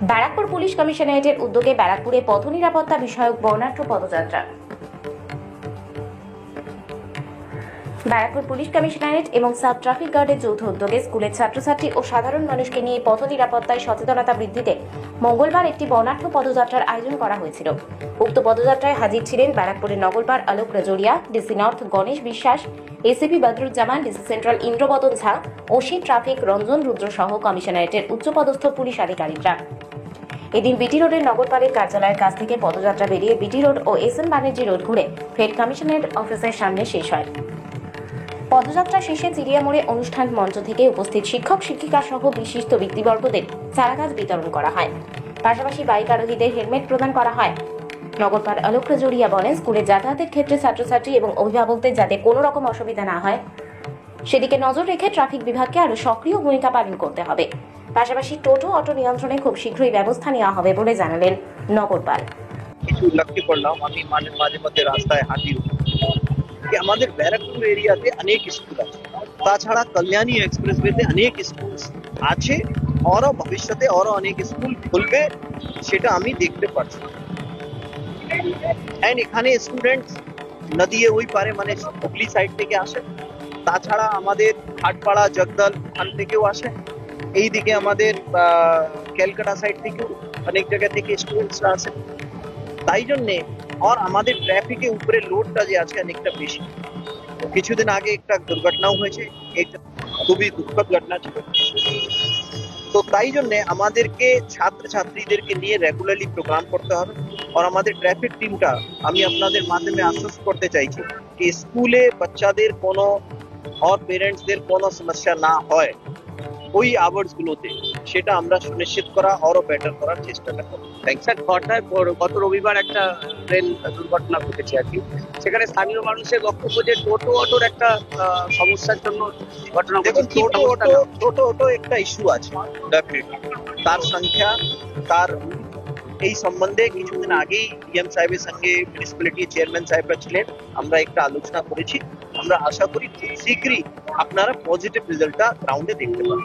Barrackpore police কমিশনারেটের উদ্যোগে ব্যারাকপুরে পথ নিরাপত্তা বিষয়ক বর্ণাঢ্য পদযাত্রা। ব্যারাকপুর পুলিশ কমিশনারেট এবং সাব ট্রাফিক গার্ডের যৌথ উদ্যোগে স্কুলের ছাত্রছাত্রী ও সাধারণ মানুষকে নিয়ে পথ নিরাপত্তায় সচেতনতা বৃদ্ধিতে মঙ্গলবার একটি বর্ণাঢ্য পদযাত্রার আয়োজন করা হয়েছিল। উক্ত পদযাত্রায় হাজির ছিলেন ব্যারাকপুরের নগরপার আলোক রাজোরিয়া, ডিসি নর্থ গণেশ বিশ্বাস, এসিপি বদরুজ্জামান, ডিসি সেন্ট্রাল ইন্দ্রবদন ঝা, ওসি ট্রাফিক রঞ্জন রুদ্র সহ কমিশনারেটের উচ্চপদস্থ পুলিশ আধিকারিকরা। এদিন বিটি রোডের নগরপালের কার্যালয়ের কাছ থেকে পদযাত্রা বেরিয়ে বিটি রোড ও এস এন ব্যানার্জি রোড ঘুরে ফের কমিশনারেট অফিসের সামনে শেষ হয়। পদযাত্রা শেষে চিড়িয়ামোড়ে অনুষ্ঠান মঞ্চ থেকে উপস্থিত শিক্ষক শিক্ষিকা সহ বিশিষ্ট ব্যক্তিবর্গদের চারাগাছ বিতরণ করা হয়। পাশাপাশি বাইক আরোহীদের হেলমেট প্রদান করা হয়। নগরপাল আলোক রাজোরিয়া বলেন, স্কুলে যাতায়াতের ক্ষেত্রে ছাত্রছাত্রী এবং অভিভাবকদের যাতে কোনো রকম অসুবিধা না হয় সেদিকে নজর রেখে ট্রাফিক বিভাগকে আরো সক্রিয় ভূমিকা পালন করতে হবে। পাশাপাশি টোটো অটো নিয়ন্ত্রণে খুব শীঘ্রই ব্যবস্থা নেওয়া হবে বলে জানালেন নগরপাল। কিছু লক্ষ্য করলাম, আমি মাঝে মধ্যে রাস্তায় হাঁটি कि আমাদের ব্যারাকপুর এরিয়াতে অনেক স্কুল আছে, তাছাড়া কল্যাণী এক্সপ্রেসওয়েতে অনেক স্কুল আছে, আরো ভবিষ্যতে আরো অনেক স্কুল খুলবে, সেটা আমি দেখতে পাচ্ছি। এন্ড এখানে স্টুডেন্টস নদীয়ে ওই পারে মানে হুগলি সাইড থেকে আসে, তাছাড়া আমাদের হাটপাড়া জগদল ওখান থেকেও আসে, এইদিকে আমাদের ক্যালকাটা সাইড থেকেও অনেক জায়গা থেকে স্টুডেন্টসরা আসে। তাই জন্যে আর আমাদের ট্রাফিকে উপরে লোডটা যে আছে অনেকটা বেশি। কিছুদিন আগে একটা দুর্ঘটনাও হয়েছে, এটা খুবই দুঃখদ ঘটনা ছিল। তো তাই জন্যে আমাদেরকে ছাত্রছাত্রীদেরকে নিয়ে রেগুলারলি প্রোগ্রাম করতে হবে। আর আমাদের ট্রাফিক টিমটা আমি আপনাদের মাধ্যমে আশ্বস্ত করতে চাইছি कि স্কুলে বাচ্চাদের কোনো আর পেরেন্টসদের কোনো সমস্যা না হয় ওই আওয়ার্স গুলোতে, সেটা আমরা সুনিশ্চিত করা আরো বেটার করার চেষ্টাটা করব। স্যার, গত রবিবার একটা ট্রেন দুর্ঘটনা ঘটেছে আর কি, সেখানে স্থানীয় মানুষের বক্তব্য যে টোটো অটোর একটা সমস্যার জন্য ঘটনা ঘটেছে। দেখুন, টোটো অটো একটা ইস্যু আছে, তার সংখ্যা, তার এই সম্বন্ধে কিছুদিন আগেই ডিএম সাহেবের সঙ্গে মিউনিসিপ্যালিটি চেয়ারম্যান সাহেবরা ছিলেন, আমরা একটা আলোচনা করেছি। আমরা আশা করি খুব শীঘ্রই আপনারা পজিটিভ রেজাল্টটা গ্রাউন্ডে দেখতে পাবেন।